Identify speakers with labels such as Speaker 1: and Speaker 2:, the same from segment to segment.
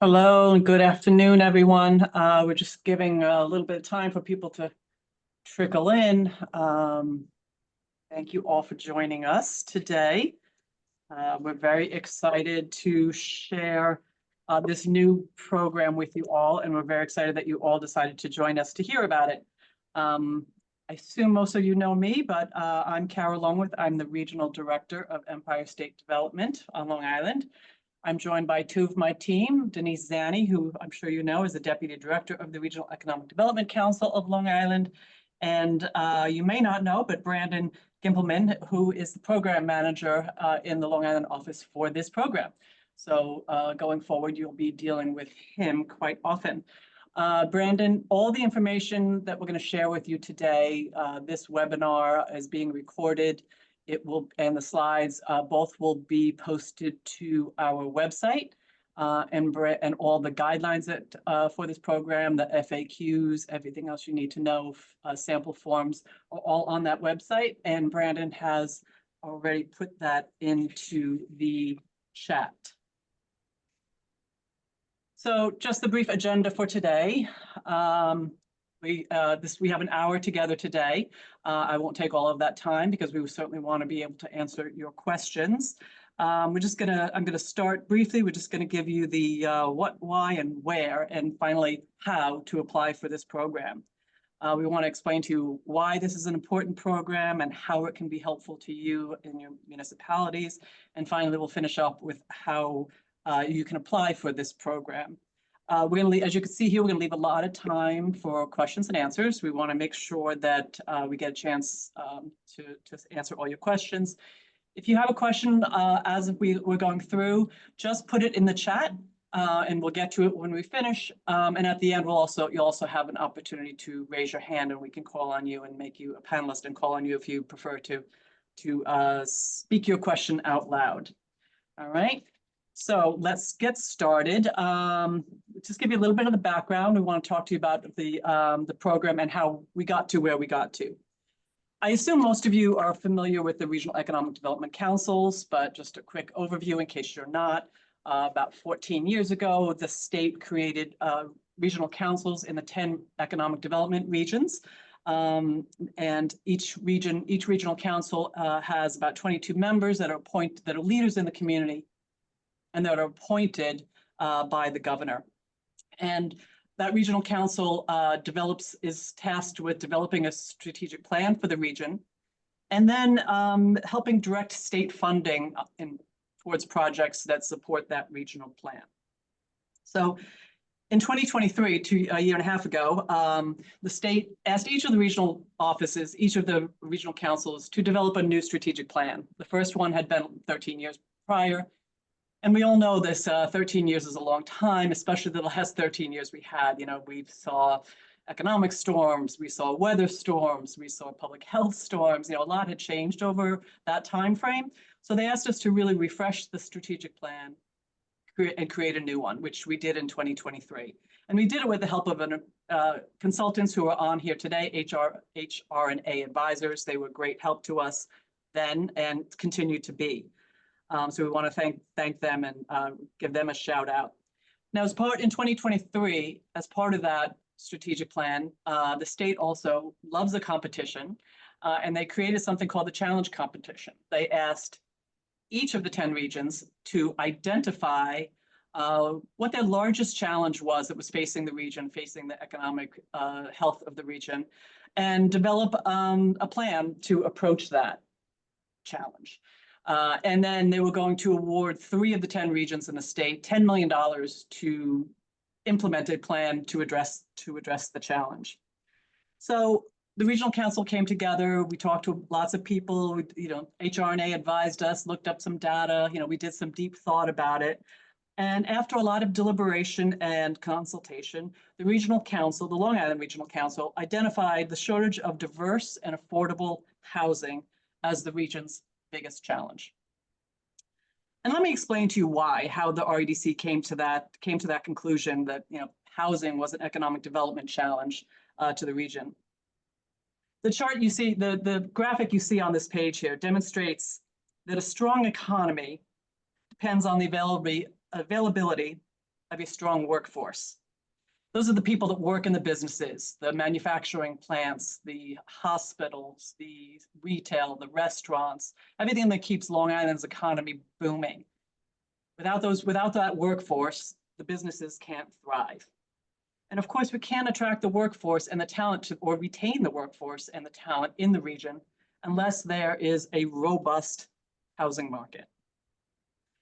Speaker 1: Hello and good afternoon, everyone. We're just giving a little bit of time for people to trickle in. Thank you all for joining us today. We're very excited to share this new program with you all, and we're very excited that you all decided to join us to hear about it. I assume most of you know me, but I'm Carol Longworth. I'm the Regional Director of Empire State Development on Long Island. I'm joined by two of my team, Denise Zanni, who I'm sure you know is the Deputy Director of the Regional Economic Development Council of Long Island. And you may not know, but Brandon Gimpelman, who is the Program Manager in the Long Island office for this program. So going forward, you'll be dealing with him quite often. Brandon, all the information that we're going to share with you today, this webinar is being recorded. It will, and the slides, both will be posted to our website, and all the guidelines that for this program, the FAQs, everything else you need to know, sample forms are all on that website. And Brandon has already put that into the chat. So just the brief agenda for today. We have an hour together today. I won't take all of that time because we certainly want to be able to answer your questions. I'm gonna start briefly. We're just gonna give you the what, why, and where, and finally how to apply for this program. We want to explain to you why this is an important program and how it can be helpful to you in your municipalities. And finally, we'll finish up with how you can apply for this program. We're gonna as you can see here, we're gonna leave a lot of time for questions and answers. We want to make sure that we get a chance to answer all your questions. If you have a question as we're going through, just put it in the chat and we'll get to it when we finish. And at the end, you'll also have an opportunity to raise your hand and we can call on you and make you a panelist and call on you if you prefer to speak your question out loud. All right. So let's get started. Just give you a little bit of the background. We want to talk to you about the program and how we got to where we got to. I assume most of you are familiar with the Regional Economic Development Councils, but just a quick overview in case you're not. About 14 years ago, the state created regional councils in the 10 economic development regions. And each regional council has about 22 members that are leaders in the community and that are appointed by the governor. And that regional council is tasked with developing a strategic plan for the region and then helping direct state funding towards projects that support that regional plan. So in 2023, a year and a half ago, the state asked each of the regional offices, each of the regional councils to develop a new strategic plan. The first one had been 13 years prior. And we all know this 13 years is a long time, especially the last 13 years we had. You know, we saw economic storms, we saw weather storms, we saw public health storms. You know, a lot had changed over that time frame. So they asked us to really refresh the strategic plan and create a new one, which we did in 2023. And we did it with the help of consultants who are on here today, HR&A advisors. They were great help to us then and continue to be. So we want to thank them and give them a shout out. Now, in 2023, as part of that strategic plan, the state also loves a competition, and they created something called the Challenge Competition. They asked each of the 10 regions to identify what their largest challenge was that was facing the region, facing the economic health of the region, and develop a plan to approach that challenge. And then they were going to award 3 of the 10 regions in the state $10 million to implement a plan to address the challenge. So the regional council came together. We talked to lots of people. You know, HR&A advised us, looked up some data. You know, we did some deep thought about it. And after a lot of deliberation and consultation, the regional council, the Long Island Regional Council, identified the shortage of diverse and affordable housing as the region's biggest challenge. And let me explain to you how the REDC came to that conclusion that, you know, housing was an economic development challenge to the region. The chart you see, the graphic you see on this page here demonstrates that a strong economy depends on the availability have a strong workforce. Those are the people that work in the businesses, the manufacturing plants, the hospitals, the retail, the restaurants, everything that keeps Long Island's economy booming. Without that workforce, the businesses can't thrive. And of course, we can't attract the workforce and the talent or retain the workforce and the talent in the region unless there is a robust housing market.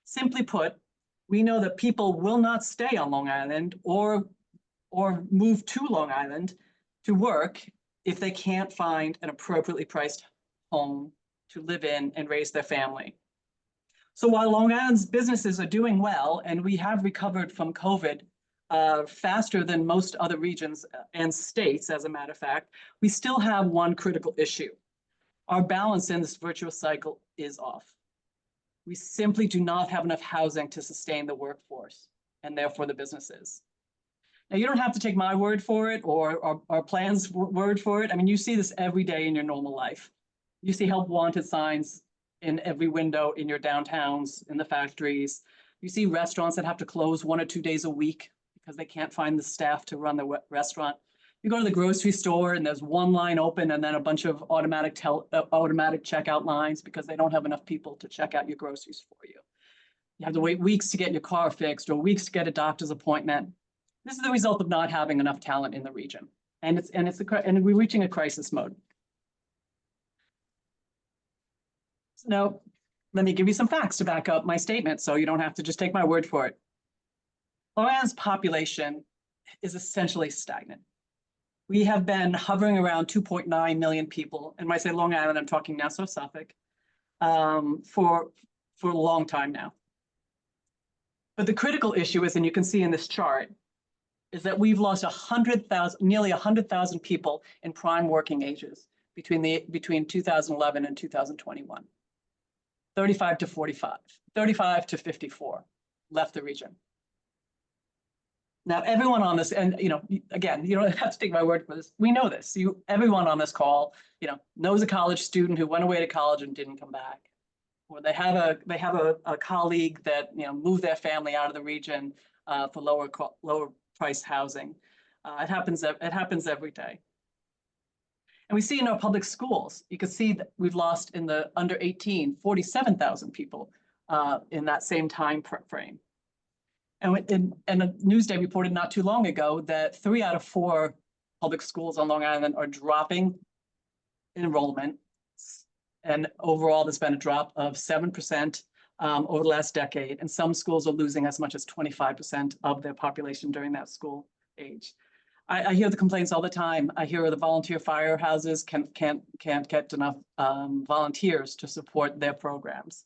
Speaker 1: Simply put, we know that people will not stay on Long Island or move to Long Island to work if they can't find an appropriately priced home to live in and raise their family. So while Long Island's businesses are doing well, and we have recovered from COVID faster than most other regions and states, as a matter of fact, we still have one critical issue. Our balance in this virtuous cycle is off. We simply do not have enough housing to sustain the workforce and therefore the businesses. Now, you don't have to take my word for it or our plan's word for it. I mean, you see this every day in your normal life. You see help wanted signs in every window in your downtowns, in the factories. You see restaurants that have to close 1 or 2 days a week because they can't find the staff to run the restaurant. You go to the grocery store and there's one line open and then a bunch of automatic checkout lines because they don't have enough people to check out your groceries for you. You have to wait weeks to get your car fixed or weeks to get a doctor's appointment. This is the result of not having enough talent in the region, and we're reaching a crisis mode. So now, let me give you some facts to back up my statement, so you don't have to just take my word for it. Long Island's population is essentially stagnant. We have been hovering around 2.9 million people, and when I say Long Island, I'm talking Nassau, Suffolk, for a long time now. But the critical issue is, and you can see in this chart, is that we've lost nearly 100,000 people in prime working ages between 2011 and 2021. 35 to 45, 35 to 54 left the region. Now, everyone on this, and again, you don't have to take my word for this. We know this. Everyone on this call, knows a college student who went away to college and didn't come back, or they have a colleague that moved their family out of the region for lower price housing. It happens every day. And we see in our public schools, you can see that we've lost in the under 18, 47,000 people in that same time frame. And a Newsday reported not too long ago that 3 out of 4 public schools on Long Island are dropping enrollment. And overall, there's been a drop of 7% over the last decade. And some schools are losing as much as 25% of their population during that school age. I hear the complaints all the time. I hear the volunteer firehouses can't get enough volunteers to support their programs.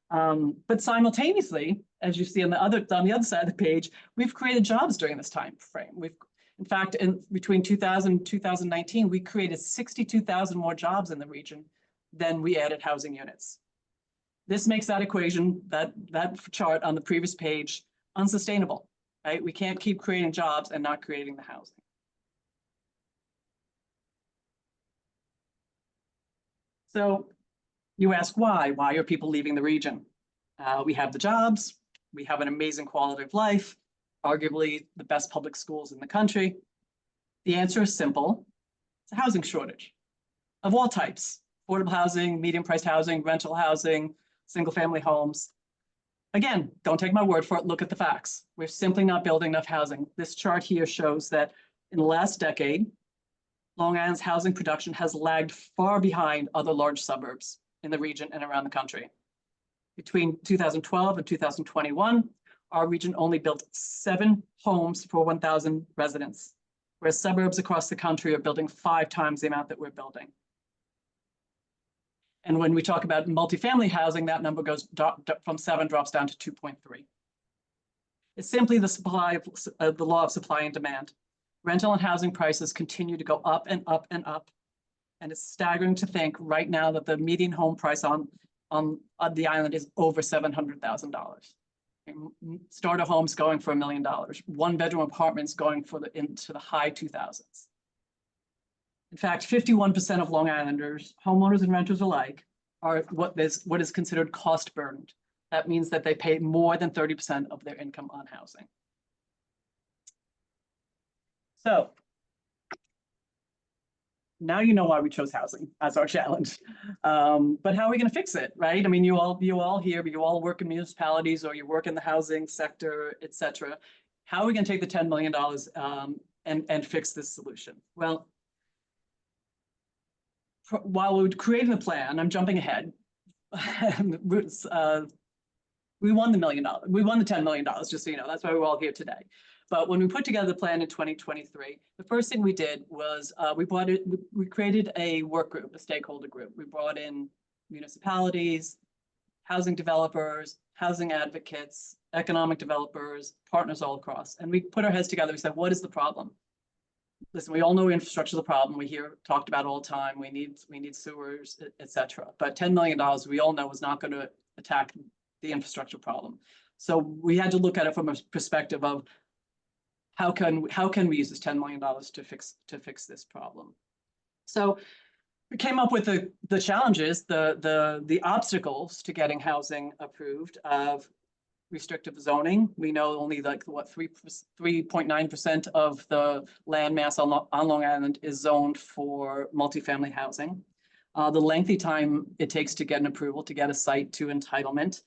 Speaker 1: But simultaneously, as you see on the other side of the page, we've created jobs during this time frame. In fact, between 2000 and 2019, we created 62,000 more jobs in the region than we added housing units. This makes that equation, that chart on the previous page, unsustainable, right? We can't keep creating jobs and not creating the housing. So you ask why? Why are people leaving the region? We have the jobs, we have an amazing quality of life, arguably the best public schools in the country. The answer is simple. It's a housing shortage of all types: affordable housing, medium-priced housing, rental housing, single-family homes. Again, don't take my word for it, look at the facts. We're simply not building enough housing. This chart here shows that in the last decade, Long Island's housing production has lagged far behind other large suburbs in the region and around the country. Between 2012 and 2021, our region only built 7 homes for 1,000 residents, whereas suburbs across the country are building 5 times the amount that we're building. And when we talk about multifamily housing, that number goes from 7 drops down to 2.3. It's simply the law of supply and demand. Rental and housing prices continue to go up and up and up. And it's staggering to think right now that the median home price on the island is over $700,000. Starter homes going for $1 million. 1-bedroom apartments going into the high 2000s. In fact, 51% of Long Islanders, homeowners and renters alike, are what is considered cost burdened. That means that they pay more than 30% of their income on housing. So now you know why we chose housing as our challenge. But how are we going to fix it, right? I mean, you all here, you all work in municipalities or you work in the housing sector, et cetera. How are we going to take the $10 million and fix this solution? Well, while we're creating the plan, I'm jumping ahead. We won the $1 million. We won the $10 million, just so you know. That's why we're all here today. But when we put together the plan in 2023, the first thing we did was we created a work group, a stakeholder group. We brought in municipalities, housing developers, housing advocates, economic developers, partners all across. And we put our heads together. We said, what is the problem? Listen, we all know infrastructure is the problem. We hear talked about all the time. We need sewers, et cetera. But $10 million, we all know, is not going to attack the infrastructure problem. So we had to look at it from a perspective of how can we use this $10 million to fix this problem. So we came up with the challenges, the obstacles to getting housing approved of restrictive zoning. We know only like what 3.9% of the land mass on Long Island is zoned for multifamily housing. The lengthy time it takes to get an approval, to get a site to entitlement.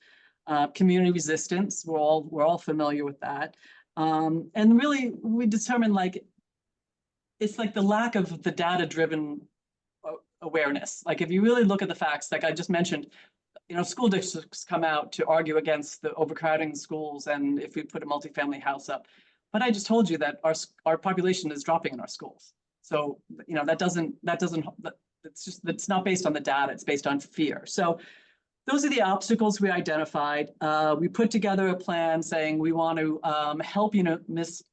Speaker 1: Community resistance, we're all familiar with that. And really, we determined like, it's like the lack of the data-driven awareness. Like if you really look at the facts, like I just mentioned, you know, school districts come out to argue against the overcrowding schools and if we put a multifamily house up. But I just told you that our population is dropping in our schools. So, you know, it's not based on the data, it's based on fear. So those are the obstacles we identified. We put together a plan saying we want to help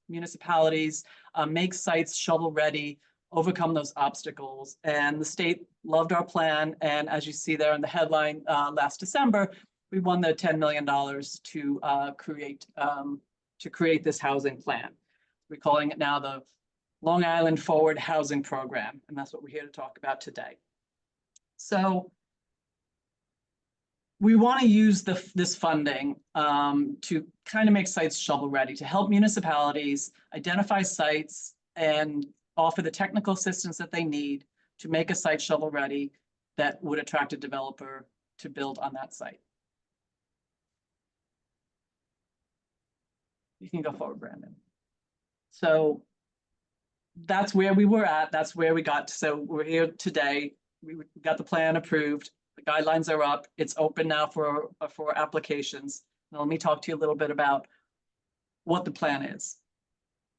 Speaker 1: municipalities make sites shovel ready, overcome those obstacles. And the state loved our plan. And as you see there in the headline last December, we won the $10 million to create this housing plan. We're calling it now the Long Island Forward Housing Program. And that's what we're here to talk about today. So we want to use this funding to kind of make sites shovel ready, to help municipalities identify sites and offer the technical assistance that they need to make a site shovel ready that would attract a developer to build on that site. You can go forward, Brandon. So that's where we were at. That's where we got. So we're here today. We got the plan approved. The guidelines are up. It's open now for applications. Now, let me talk to you a little bit about what the plan is.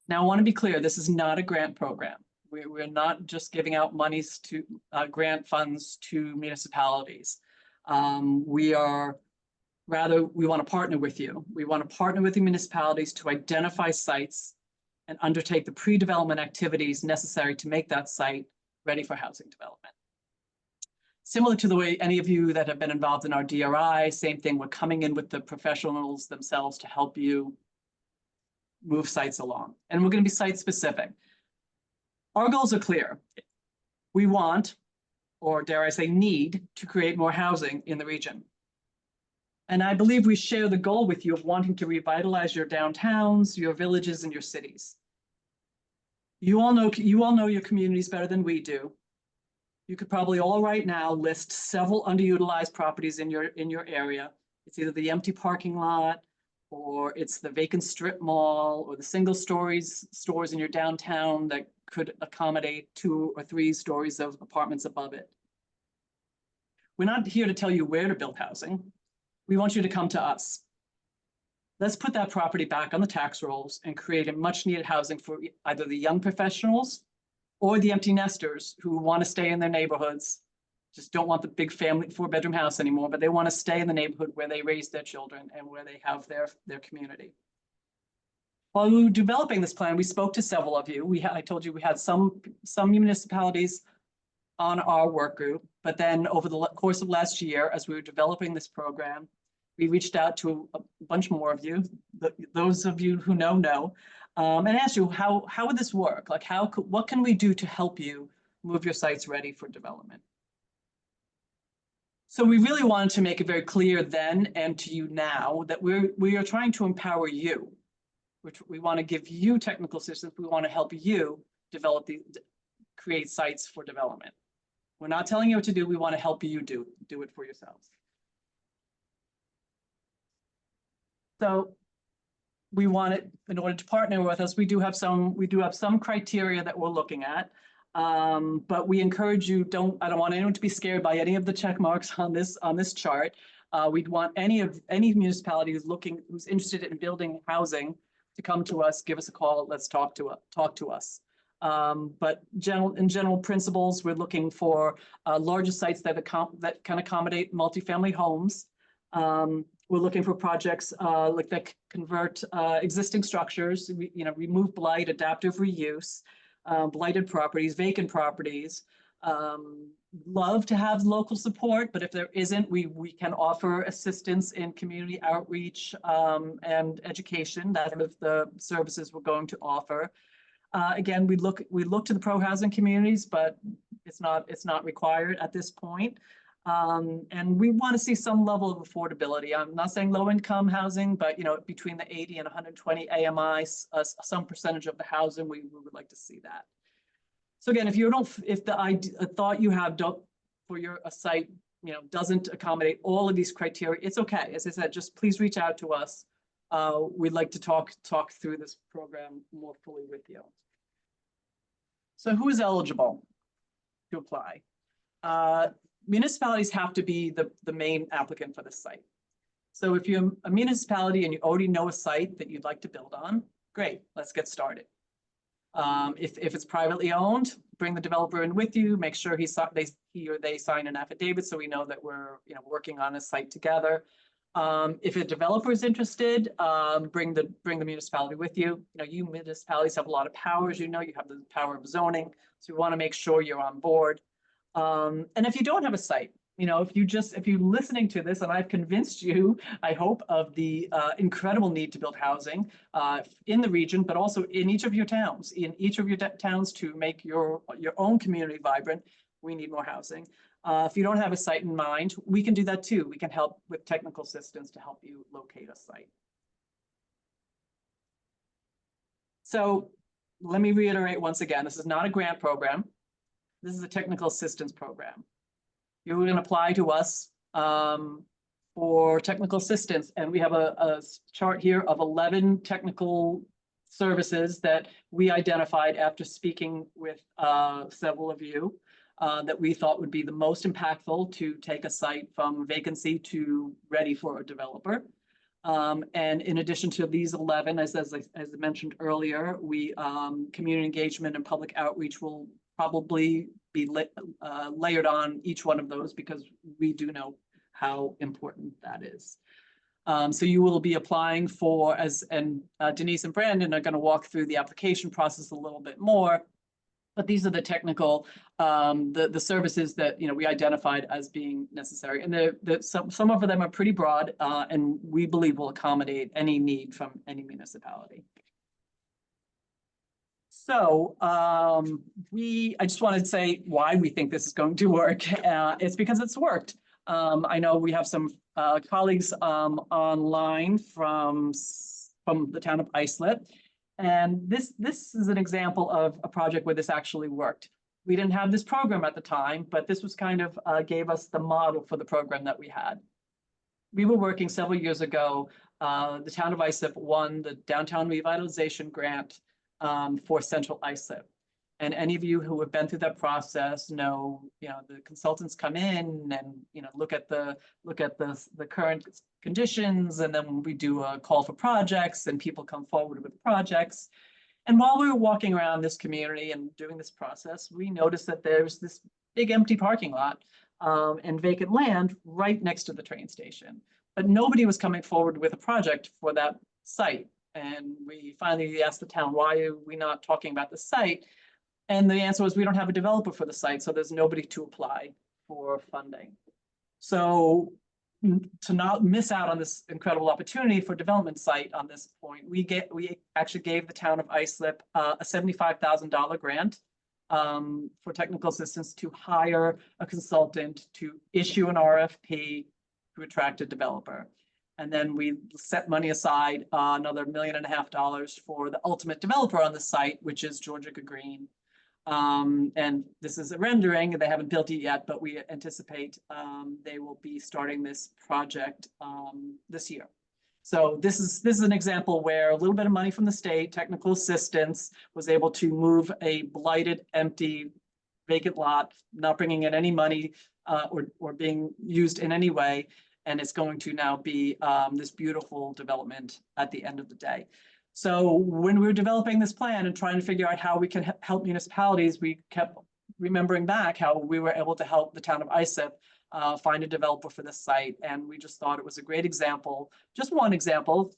Speaker 1: Now, I want to be clear, this is not a grant program. We're not just giving out monies to grant funds to municipalities. We want to partner with you. We want to partner with the municipalities to identify sites and undertake the pre-development activities necessary to make that site ready for housing development. Similar to the way any of you that have been involved in our DRI, same thing, we're coming in with the professionals themselves to help you move sites along. And we're going to be site specific. Our goals are clear. We want, or dare I say need, to create more housing in the region. And I believe we share the goal with you of wanting to revitalize your downtowns, your villages, and your cities. You all know your communities better than we do. You could probably all right now list several underutilized properties in your area. It's either the empty parking lot, or it's the vacant strip mall, or the single stores in your downtown that could accommodate 2 or 3 stories of apartments above it. We're not here to tell you where to build housing. We want you to come to us. Let's put that property back on the tax rolls and create a much needed housing for either the young professionals or the empty nesters who want to stay in their neighborhoods, just don't want the big family 4-bedroom house anymore, but they want to stay in the neighborhood where they raise their children and where they have their community. While we were developing this plan, we spoke to several of you. I told you we had some municipalities on our work group, but then over the course of last year, as we were developing this program, we reached out to a bunch more of you, those of you who know, and asked you, how would this work? Like what can we do to help you move your sites ready for development? So we really wanted to make it very clear then and to you now that we are trying to empower you. which we want to give you technical assistance. We want to help you develop create sites for development. We're not telling you what to do. We want to help you do it for yourselves. So we want it, in order to partner with us, we do have some criteria that we're looking at. But we encourage you, I don't want anyone to be scared by any of the check marks on this chart. We'd want any municipality who's interested in building housing to come to us, give us a call, let's talk to us. But in general principles, we're looking for larger sites that can accommodate multifamily homes. We're looking for projects like that convert existing structures, remove blight, adaptive reuse, blighted properties, vacant properties. Love to have local support, but if there isn't, we can offer assistance in community outreach and education. That's one of the services we're going to offer. Again, we look to the pro-housing communities, but it's not required at this point. And we want to see some level of affordability. I'm not saying low-income housing, but between the 80 and 120 AMI, some percentage of the housing, we would like to see that. So again, if the thought you have for a site, doesn't accommodate all of these criteria, it's okay. As I said, just please reach out to us. We'd like to talk through this program more fully with you. So who is eligible to apply? Municipalities have to be the main applicant for this site. So if you're a municipality and you already know a site that you'd like to build on, great, let's get started. If it's privately owned, bring the developer in with you, make sure he or they sign an affidavit so we know that we're working on a site together. If a developer is interested, bring the municipality with you. You municipalities have a lot of powers, you have the power of zoning, so we want to make sure you're on board. And if you don't have a site, if you're listening to this and I've convinced you, I hope, of the incredible need to build housing in the region, but also in each of your towns, to make your own community vibrant, we need more housing. If you don't have a site in mind, we can do that too. We can help with technical assistance to help you locate a site. So let me reiterate once again, this is not a grant program. This is a technical assistance program. You're going to apply to us for technical assistance, and we have a chart here of 11 technical services that we identified after speaking with several of you that we thought would be the most impactful to take a site from vacancy to ready for a developer. And in addition to these 11, as I mentioned earlier, community engagement and public outreach will probably be layered on each one of those because we do know how important that is. So you will be applying for, Denise and Brandon are going to walk through the application process a little bit more, but these are the technical, the services that we identified as being necessary, and some of them are pretty broad, and we believe will accommodate any need from any municipality. So I just wanted to say why we think this is going to work. It's because it's worked. I know we have some colleagues online from the town of Islip, and this is an example of a project where this actually worked. We didn't have this program at the time, but this was kind of gave us the model for the program that we had. We were working several years ago. The town of Islip won the Downtown Revitalization Grant for Central Islip. And any of you who have been through that process know, the consultants come in and look at the current conditions, and then we do a call for projects, and people come forward with projects. And while we were walking around this community and doing this process, we noticed that there's this big empty parking lot and vacant land right next to the train station, but nobody was coming forward with a project for that site. And we finally asked the town, why are we not talking about the site? And the answer was, we don't have a developer for the site, so there's nobody to apply for funding. So to not miss out on this incredible opportunity for development site on this point, we actually gave the town of Islip a $75,000 grant for technical assistance to hire a consultant to issue an RFP to attract a developer. And then we set money aside, another $1.5 million for the ultimate developer on the site, which is Georgia Green. And this is a rendering, and they haven't built it yet, but we anticipate they will be starting this project this year. So this is an example where a little bit of money from the state, technical assistance, was able to move a blighted, empty, vacant lot, not bringing in any money or being used in any way. And it's going to now be this beautiful development at the end of the day. So when we were developing this plan and trying to figure out how we can help municipalities, we kept remembering back how we were able to help the town of Isip find a developer for this site. And we just thought it was a great example, just one example,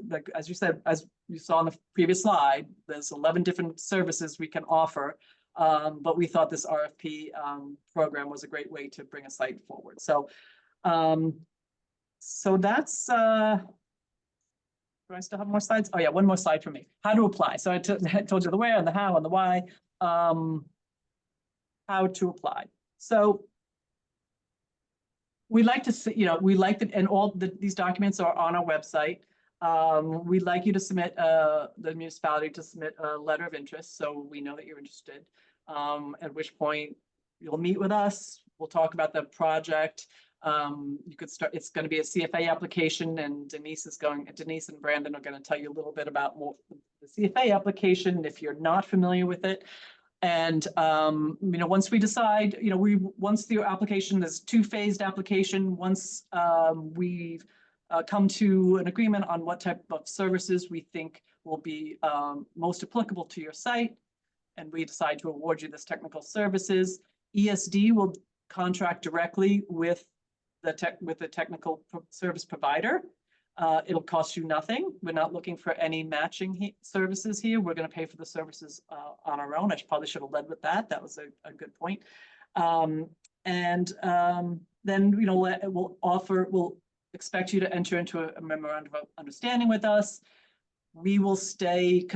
Speaker 1: like, as you said, as you saw on the previous slide, there's 11 different services we can offer. But we thought this RFP program was a great way to bring a site forward. So, that's, do I still have more slides? Oh yeah, one more slide for me. How to apply. So I told you the where and the how and the why. How to apply. So we like to see, we like that, and all these documents are on our website. We'd like you to submit, the municipality to submit a letter of interest, so we know that you're interested. At which point you'll meet with us. We'll talk about the project. You could start, it's going to be a CFA application, and Denise and Brandon are going to tell you a little bit about more the CFA application if you're not familiar with it. And, once we decide, once the application is two-phased application, once we've come to an agreement on what type of services we think will be most applicable to your site, and we decide to award you this technical services, ESD will contract directly with the technical service provider. It'll cost you nothing. We're not looking for any matching services here. We're going to pay for the services on our own. I probably should have led with that. That was a good point. Then we'll expect you to enter into a memorandum of understanding with us. We will stay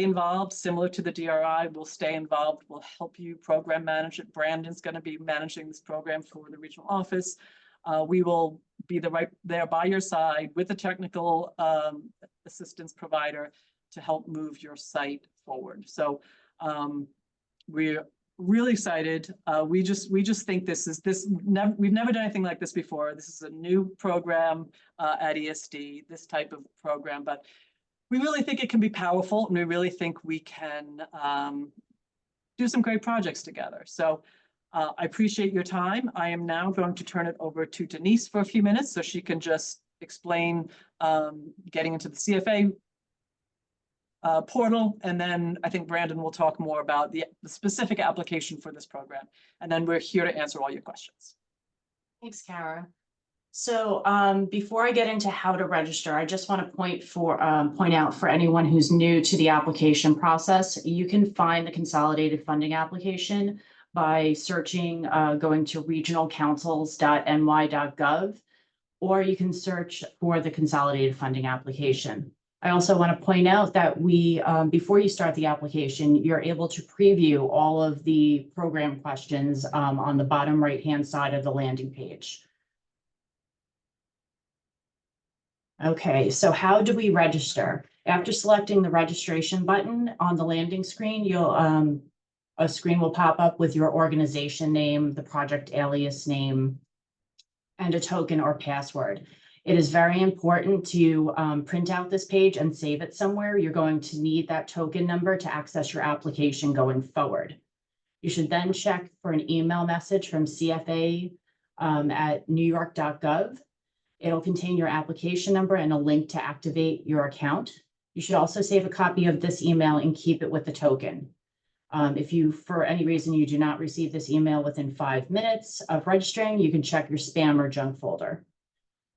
Speaker 1: involved, similar to the DRI. We'll stay involved. We'll help you program manage it. Brandon's going to be managing this program for the regional office. We will be right there by your side with the technical assistance provider to help move your site forward. So we're really excited. We just think we've never done anything like this before. This is a new program at ESD, this type of program, but we really think it can be powerful, and we really think we can do some great projects together. So I appreciate your time. I am now going to turn it over to Denise for a few minutes so she can just explain getting into the CFA portal. And then I think Brandon will talk more about the specific application for this program. And then we're here to answer all your questions.
Speaker 2: Thanks, Kara. So before I get into how to register, I just want to point out for anyone who's new to the application process, you can find the consolidated funding application by searching, going to regionalcouncils.ny.gov, or you can search for the consolidated funding application. I also want to point out that before you start the application, you're able to preview all of the program questions on the bottom right-hand side of the landing page. Okay, so how do we register? After selecting the registration button on the landing screen, a screen will pop up with your organization name, the project alias name, and a token or password. It is very important to print out this page and save it somewhere. You're going to need that token number to access your application going forward. You should then check for an email message from CFA at newyork.gov. It'll contain your application number and a link to activate your account. You should also save a copy of this email and keep it with the token. If you, for any reason, you do not receive this email within 5 minutes of registering, you can check your spam or junk folder.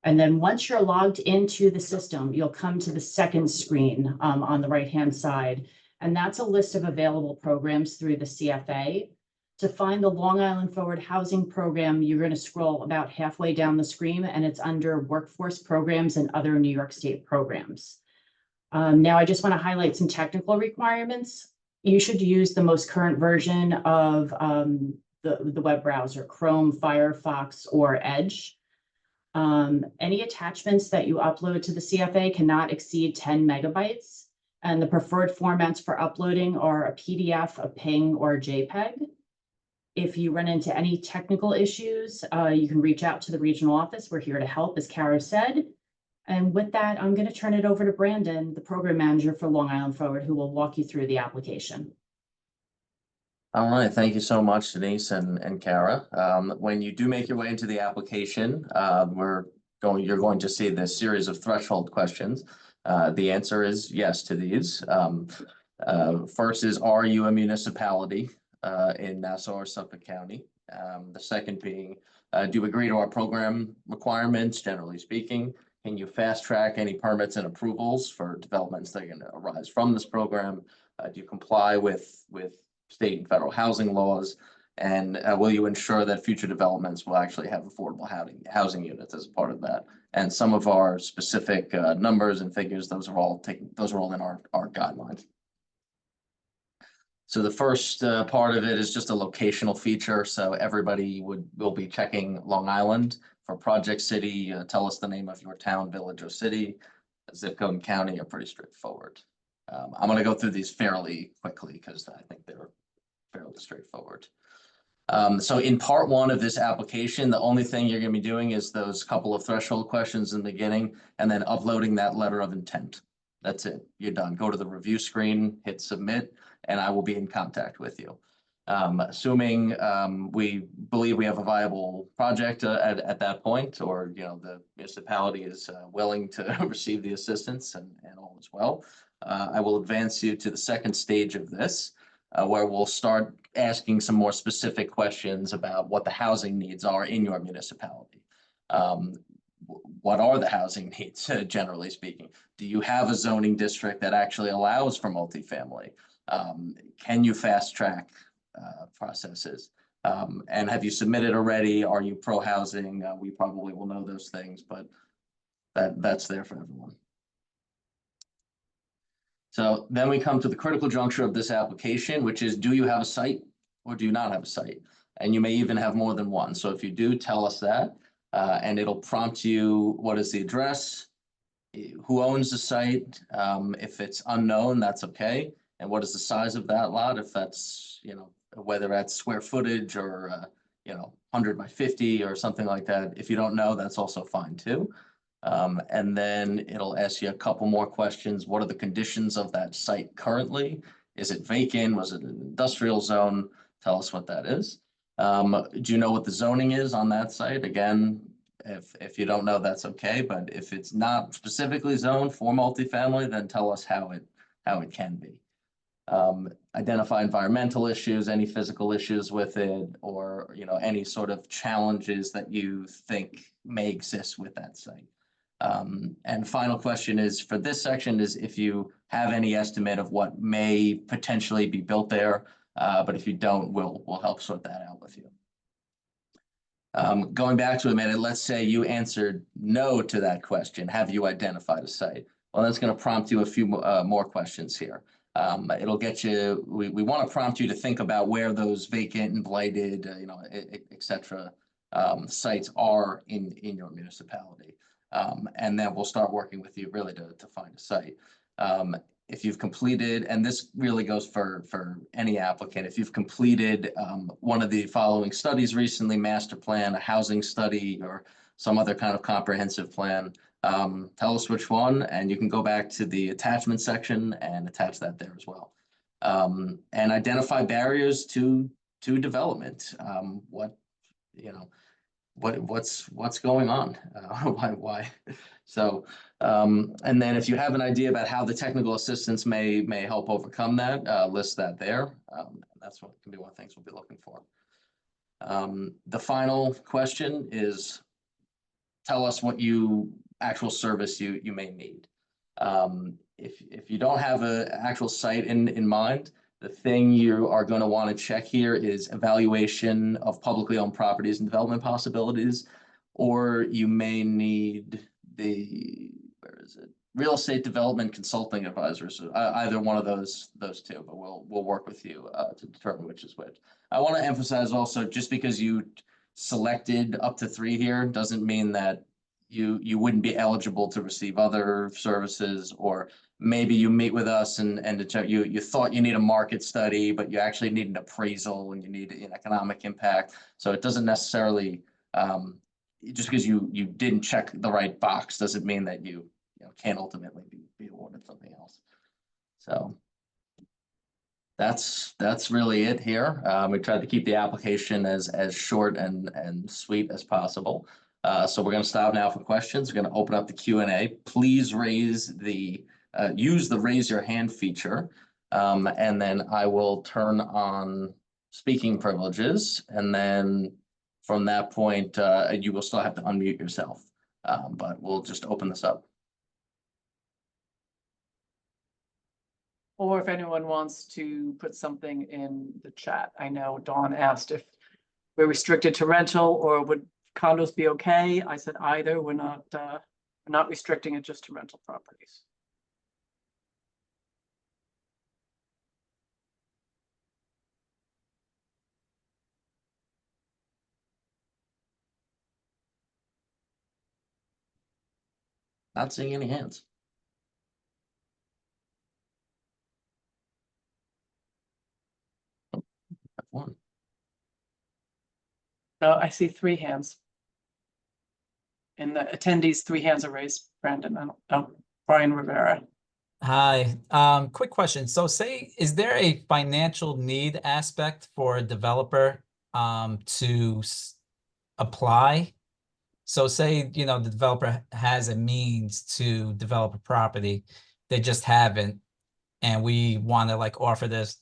Speaker 2: And then once you're logged into the system, you'll come to the second screen on the right-hand side. And that's a list of available programs through the CFA. To find the Long Island Forward Housing Program, you're going to scroll about halfway down the screen, and it's under Workforce Programs and Other New York State Programs. Now, I just want to highlight some technical requirements. You should use the most current version of the web browser, Chrome, Firefox, or Edge. Any attachments that you upload to the CFA cannot exceed 10 megabytes. And the preferred formats for uploading are a PDF, a PNG, or a JPEG. If you run into any technical issues, you can reach out to the regional office. We're here to help, as Kara said. And with that, I'm going to turn it over to Brandon, the program manager for Long Island Forward, who will walk you through the application.
Speaker 3: All right, thank you so much, Denise and Kara. When you do make your way into the application, you're going to see this series of threshold questions. The answer is yes to these. First is, are you a municipality in Nassau or Suffolk County? The second being, do you agree to our program requirements, generally speaking? Can you fast track any permits and approvals for developments that are going to arise from this program? Do you comply with state and federal housing laws? And will you ensure that future developments will actually have affordable housing units as a part of that? And some of our specific numbers and figures, those are all in our guidelines. So the first part of it is just a locational feature. So everybody will be checking Long Island. For project city, tell us the name of your town, village, or city. Zip code and county are pretty straightforward. I'm going to go through these fairly quickly because I think they're fairly straightforward. So in part one of this application, the only thing you're going to be doing is those couple of threshold questions in the beginning and then uploading that letter of intent. That's it. You're done. Go to the review screen, hit submit, and I will be in contact with you. Assuming we believe we have a viable project at that point, or the municipality is willing to receive the assistance and all as well, I will advance you to the second stage of this, where we'll start asking some more specific questions about what the housing needs are in your municipality. What are the housing needs, generally speaking? Do you have a zoning district that actually allows for multifamily? Can you fast track processes? And have you submitted already? Are you pro-housing? We probably will know those things, but that's there for everyone. So then we come to the critical juncture of this application, which is, do you have a site or do you not have a site? And you may even have more than one. So if you do, tell us that, and it'll prompt you, what is the address? Who owns the site? If it's unknown, that's okay. And what is the size of that lot? If that's, whether that's square footage or, 100 by 50 or something like that. If you don't know, that's also fine too. And then it'll ask you a couple more questions. What are the conditions of that site currently? Is it vacant? Was it an industrial zone? Tell us what that is. Do you know what the zoning is on that site? Again, if you don't know, that's okay. But if it's not specifically zoned for multifamily, then tell us how it can be. Identify environmental issues, any physical issues with it, or any sort of challenges that you think may exist with that site. And final question is for this section is if you have any estimate of what may potentially be built there, but if you don't, we'll help sort that out with you. Going back to a minute, let's say you answered no to that question. Have you identified a site? Well, that's going to prompt you a few more questions here. It'll get you, we want to prompt you to think about where those vacant and blighted, et cetera, sites are in your municipality. And then we'll start working with you really to find a site. If you've completed, and this really goes for any applicant, if you've completed one of the following studies recently, master plan, a housing study, or some other kind of comprehensive plan, tell us which one, and you can go back to the attachment section and attach that there as well. And identify barriers to development. What's going on? Why? So, and then if you have an idea about how the technical assistance may help overcome that, list that there. That's what can be one of the things we'll be looking for. The final question is, tell us what actual service you may need. If you don't have an actual site in mind, the thing you are going to want to check here is evaluation of publicly owned properties and development possibilities, or you may need real estate development consulting advisors. Either one of those two, but we'll work with you to determine which is which. I want to emphasize also, just because you selected up to 3 here doesn't mean that you wouldn't be eligible to receive other services, or maybe you meet with us and you thought you need a market study, but you actually need an appraisal and you need an economic impact. So it doesn't necessarily, just because you didn't check the right box doesn't mean that you can't ultimately be awarded something else. So that's really it here. We tried to keep the application as short and sweet as possible. So we're going to stop now for questions. We're going to open up the Q&A. Please use the raise your hand feature, and then I will turn on speaking privileges, and then from that point, you will still have to unmute yourself, but we'll just open this up.
Speaker 1: Or if anyone wants to put something in the chat. I know Dawn asked if we're restricted to rental or would condos be okay. I said either. We're not restricting it just to rental properties.
Speaker 3: Not seeing any hands. Oh, one.
Speaker 1: No, I see 3 hands. And the attendees, 3 hands are raised. Brandon, Brian Rivera.
Speaker 4: Hi, quick question. So is there a financial need aspect for a developer to apply? So say, the developer has a means to develop a property, they just haven't, and we want to like offer this,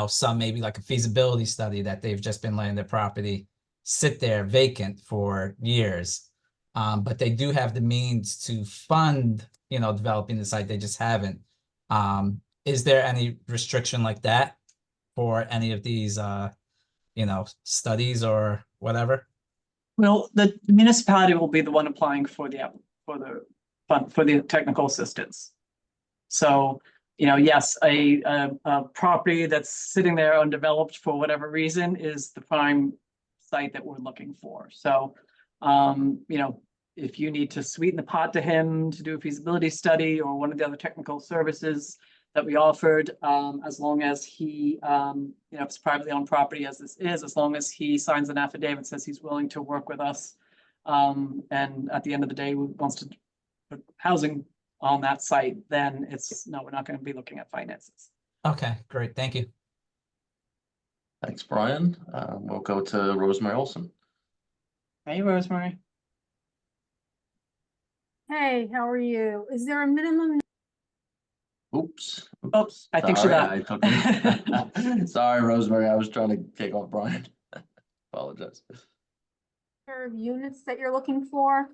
Speaker 4: some maybe like a feasibility study that they've just been letting their property sit there vacant for years. But they do have the means to fund, developing the site, they just haven't. Is there any restriction like that for any of these, studies or whatever?
Speaker 1: Well, the municipality will be the one applying for the technical assistance. So, yes, a property that's sitting there undeveloped for whatever reason is the prime site that we're looking for. So, if you need to sweeten the pot to him to do a feasibility study or one of the other technical services that we offered, as long as he, if it's privately owned property as this is, as long as he signs an affidavit, says he's willing to work with us. And at the end of the day, wants to put housing on that site, then no, we're not going to be looking at finances.
Speaker 4: Okay, great. Thank you.
Speaker 3: Thanks, Brian. We'll go to Rosemary Olson.
Speaker 1: Hey, Rosemary.
Speaker 5: Hey, how are you? Is there a minimum?
Speaker 3: Oops.
Speaker 1: Oops, I think she
Speaker 3: Sorry,
Speaker 1: left.
Speaker 3: I took Sorry, Rosemary. I was trying to kick off Brian. Apologize.
Speaker 5: Number of units that you're looking for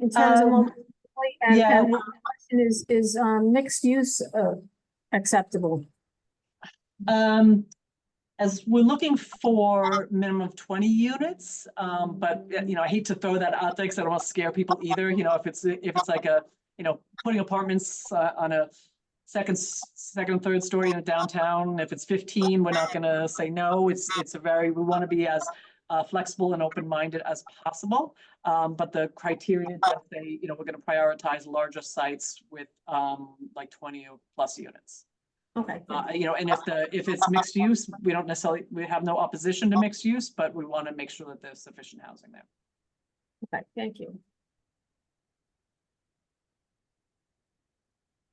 Speaker 5: in terms of multifamily?
Speaker 1: yeah.
Speaker 5: And my question is mixed use acceptable?
Speaker 1: As we're looking for minimum of 20 units, but I hate to throw that out there because I don't want to scare people either. If it's like putting apartments on a second, third story in a downtown, if it's 15, we're not going to say no. We want to be as flexible and open-minded as possible. But the criteria does say, we're going to prioritize larger sites with like 20 or plus units.
Speaker 5: Okay.
Speaker 1: And if it's mixed use, we have no opposition to mixed use, but we want to make sure that there's sufficient housing there.
Speaker 5: Okay, thank you.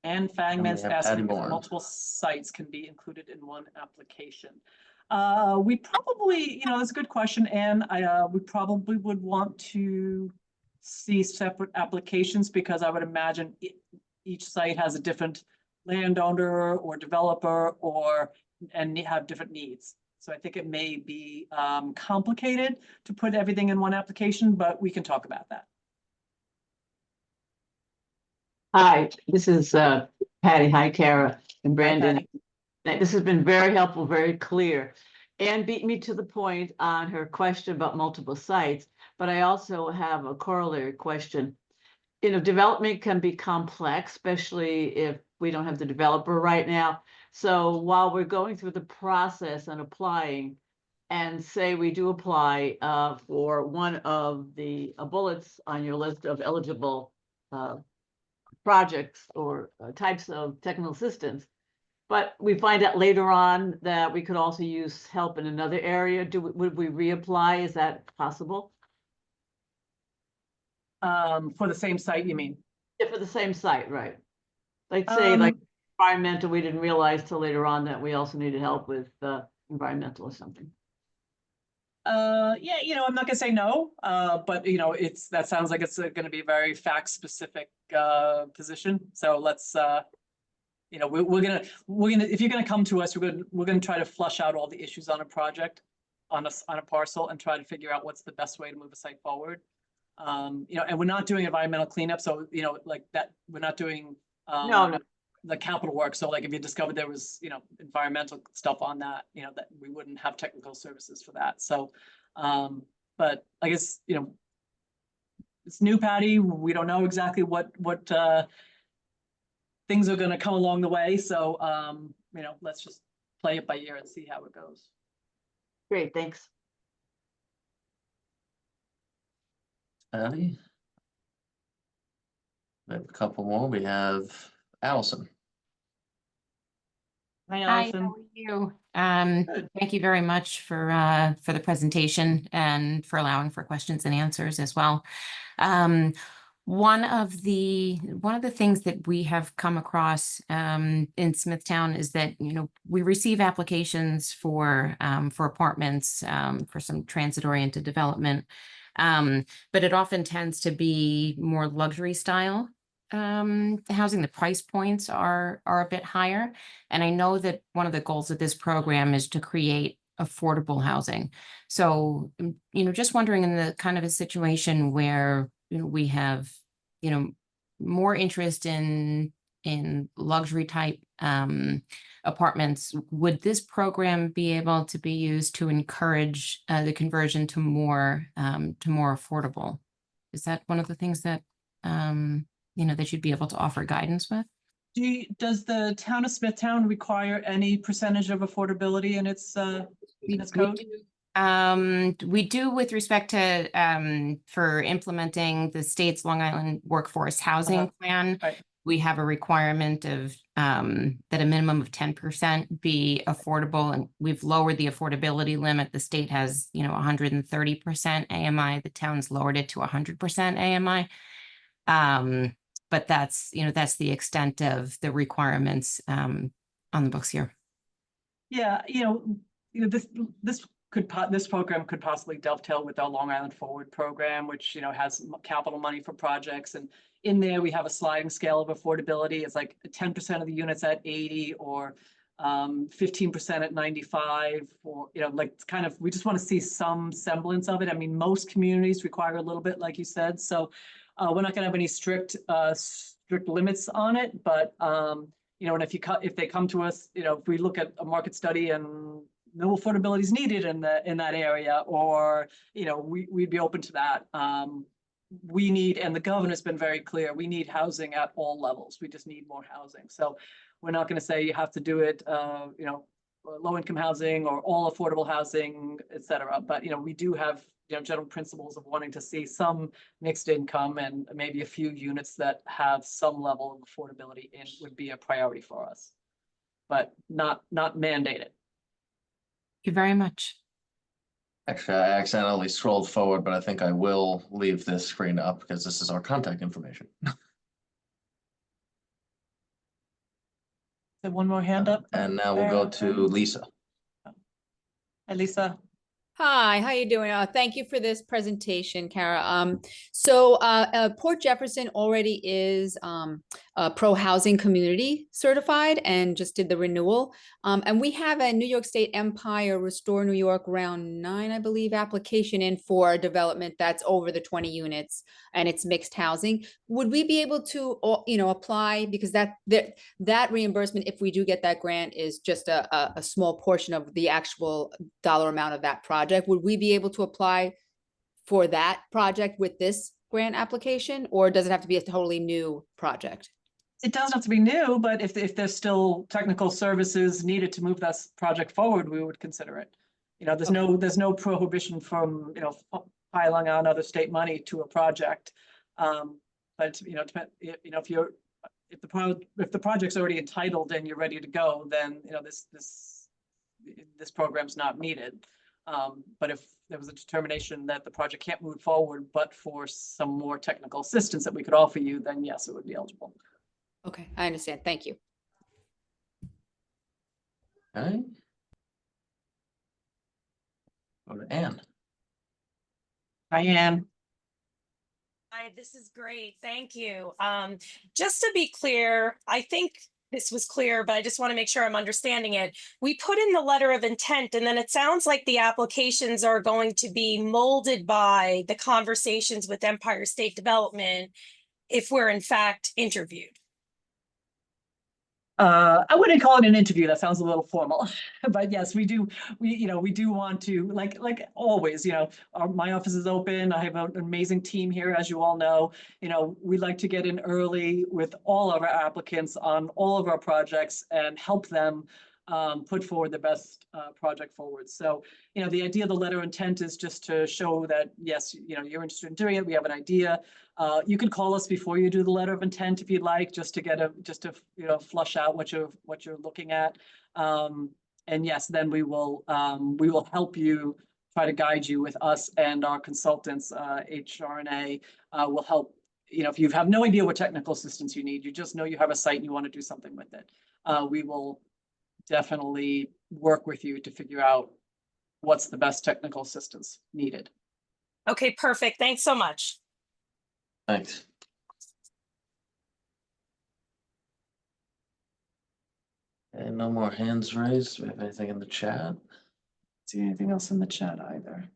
Speaker 1: And Fangman's
Speaker 3: we have
Speaker 1: asking
Speaker 3: Patty
Speaker 1: if
Speaker 3: Moore.
Speaker 1: multiple sites can be included in one application. We probably, that's a good question, and we probably would want to see separate applications because I would imagine each site has a different landowner or developer and have different needs. So I think it may be complicated to put everything in one application, but we can talk about that.
Speaker 6: Hi, this is Patty. Hi, Tara and Brandon. This has been very helpful, very clear. Anne beat me to the point on her question about multiple sites, but I also have a corollary question. Development can be complex, especially if we don't have the developer right now. So while we're going through the process and applying, and say we do apply for one of the bullets on your list of eligible projects or types of technical assistance, but we find out later on that we could also use help in another area, would we reapply? Is that possible?
Speaker 1: For the same site, you mean?
Speaker 6: Yeah, for the same site, right? Like say, like
Speaker 1: Um,
Speaker 6: environmental, we didn't realize till later on that we also needed help with environmental or something.
Speaker 1: Yeah, I'm not gonna say no, but that sounds like it's gonna be a very fact-specific, position. So let's, we're gonna, if you're gonna come to us, we're gonna try to flush out all the issues on a project, on a parcel, and try to figure out what's the best way to move a site forward. And we're not doing environmental cleanup, so, like that, we're not doing,
Speaker 6: No.
Speaker 1: the capital work. So like if you discovered there was, environmental stuff on that, that we wouldn't have technical services for that. So, but I guess, it's new, Patty. We don't know exactly what things are gonna come along the way. So, let's just play it by ear and see how it goes.
Speaker 6: Great, thanks.
Speaker 3: Patty? We have a couple more. We have Allison.
Speaker 1: Hi,
Speaker 7: Hi,
Speaker 1: Allison.
Speaker 7: how are you?
Speaker 1: Good.
Speaker 7: Thank you very much for the presentation and for allowing for questions and answers as well. One of the things that we have come across in Smithtown is that, we receive applications for apartments, for some transit-oriented development. But it often tends to be more luxury style housing. The price points are a bit higher. And I know that one of the goals of this program is to create affordable housing. So, just wondering, in the kind of a situation where we have, more interest in luxury type apartments, would this program be able to be used to encourage the conversion to more affordable? Is that one of the things that that you'd be able to offer guidance with?
Speaker 1: Does the town of Smithtown require any percentage of affordability in its code?
Speaker 7: We do with respect to for implementing the state's Long Island Workforce Housing Plan.
Speaker 1: Right.
Speaker 7: We have a requirement of that a minimum of 10% be affordable, and we've lowered the affordability limit. The state has 130% AMI. The town's lowered it to 100% AMI. But that's the extent of the requirements on the books here.
Speaker 1: Yeah, this program could possibly dovetail with our Long Island Forward program, which, has capital money for projects. And in there, we have a sliding scale of affordability. It's like 10% of the units at 80 or 15% at 95, or, we just want to see some semblance of it. I mean, most communities require a little bit, like you said. So we're not going to have any strict limits on it, but and if they come to us, if we look at a market study and no affordability is needed in that area, or we'd be open to that. We need, and the governor's been very clear, we need housing at all levels. We just need more housing. So we're not going to say you have to do it, low income housing or all affordable housing, et cetera. But we do have general principles of wanting to see some mixed income, and maybe a few units that have some level of affordability in would be a priority for us, but not mandated.
Speaker 7: Thank you very much.
Speaker 3: Actually, I accidentally scrolled forward, but I think I will leave this screen up because this is our contact information.
Speaker 1: One more hand up.
Speaker 3: And now we'll go to Lisa.
Speaker 1: Hi, Lisa.
Speaker 8: Hi, how you doing? Thank you for this presentation, Kara. So Port Jefferson already is pro housing community certified and just did the renewal. And we have a New York State Empire Restore New York Round 9, I believe, application in for development that's over the 20 units and it's mixed housing. Would we be able to, apply, because that reimbursement, if we do get that grant, is just a small portion of the actual dollar amount of that project. Would we be able to apply for that project with this grant application, or does it have to be a totally new project?
Speaker 1: It doesn't have to be new, but if there's still technical services needed to move that project forward, we would consider it. You know, there's no prohibition from, you know, piling on other state money to a project. But, you know, you know, if the project's already entitled and you're ready to go, then, you know, this program's not needed. But if there was a determination that the project can't move forward, but for some more technical assistance that we could offer you, then yes, it would be eligible.
Speaker 8: Okay, I understand. Thank you.
Speaker 3: Okay. Go to Anne.
Speaker 1: Diane?
Speaker 9: Hi, this is great. Thank you. Just to be clear, I think this was clear, but I just want to make sure I'm understanding it. We put in the letter of intent, and then it sounds like the applications are going to be molded by the conversations with Empire State Development if we're in fact interviewed.
Speaker 1: I wouldn't call it an interview. That sounds a little formal, but yes, we do want to, like always, you know, my office is open. I have an amazing team here, as you all know. You know, we like to get in early with all of our applicants on all of our projects and help them put forward the best project forward. So, you know, the idea of the letter of intent is just to show that, yes, you know, you're interested in doing it. We have an idea. You can call us before you do the letter of intent if you'd like, just to you know, flush out what you're looking at. And yes, then we will help you, try to guide you with us and our consultants. HRNA will help. You know, if you have no idea what technical assistance you need, you just know you have a site and you want to do something with it, we will definitely work with you to figure out what's the best technical assistance needed.
Speaker 9: Okay, perfect. Thanks so much.
Speaker 3: Thanks. And no more hands raised. Do we have anything in the chat?
Speaker 1: See anything else in the chat either?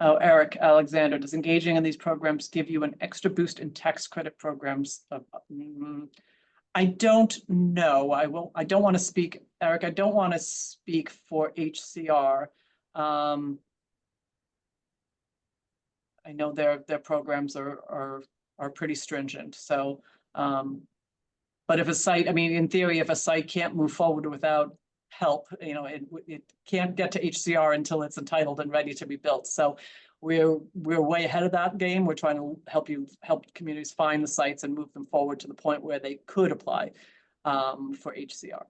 Speaker 1: Oh, Eric Alexander, does engaging in these programs give you an extra boost in tax credit programs? I don't know. I don't want to speak, Eric, I don't want to speak for HCR. I know their programs are pretty stringent. So, but if a site, I mean, in theory, if a site can't move forward without help, you know, it can't get to HCR until it's entitled and ready to be built. So we're way ahead of that game. We're trying to help communities find the sites and move them forward to the point where they could apply for HCR.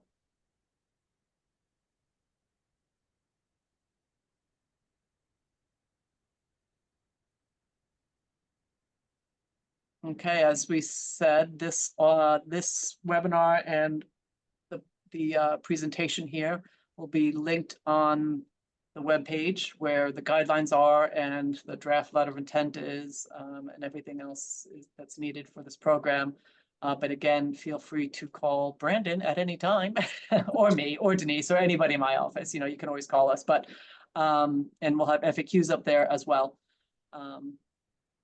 Speaker 1: Okay, as we said, this webinar and the presentation here will be linked on the webpage where the guidelines are and the draft letter of intent is, and everything else that's needed for this program. But again, feel free to call Brandon at any time, or me, or Denise, or anybody in my office. You know, you can always call us, but and we'll have FAQs up there as well.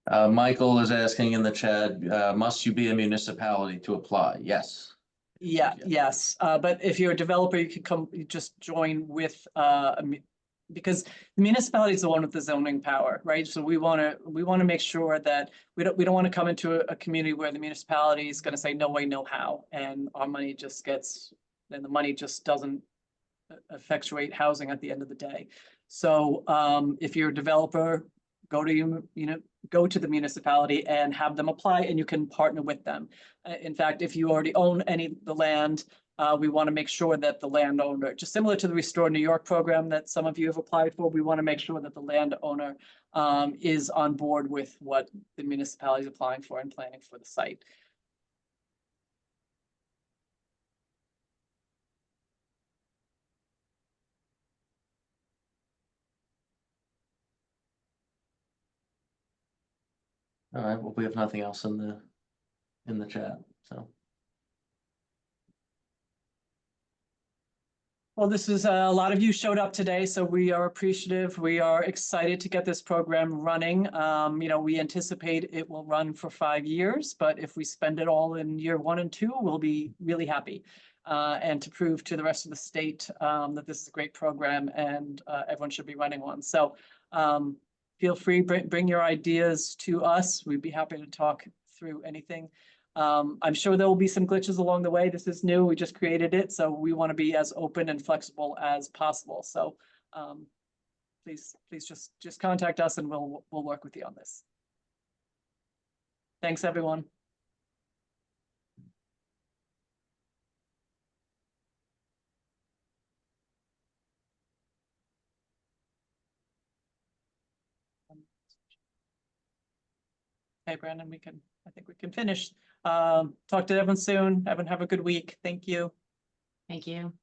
Speaker 3: Michael is asking in the chat, must you be a municipality to apply? Yes.
Speaker 1: Yeah, yes, but if you're a developer, you can you just join with, because the municipality is the one with the zoning power, right? So we want to make sure that we don't want to come into a community where the municipality is going to say no way, no how, and our money just gets, then the money just doesn't effectuate housing at the end of the day. So if you're a developer, go to the municipality and have them apply, and you can partner with them. In fact, if you already own the land, we want to make sure that the landowner, just similar to the Restore New York program that some of you have applied for, we want to make sure that the landowner is on board with what the municipality is applying for and planning for the site.
Speaker 3: All right, well, we have nothing else in the chat, so.
Speaker 1: Well, this is a lot of you showed up today, so we are appreciative. We are excited to get this program running. You know, we anticipate it will run for 5 years, but if we spend it all in year 1 and 2, we'll be really happy. And to prove to the rest of the state that this is a great program and everyone should be running one. So feel free, bring your ideas to us. We'd be happy to talk through anything. I'm sure there will be some glitches along the way. This is new. We just created it, so we want to be as open and flexible as possible. So please just contact us and we'll work with you on this. Thanks, everyone. Hey, Brandon, I think we can finish. Talk to everyone soon. Evan, have a good week. Thank you.
Speaker 2: Thank you.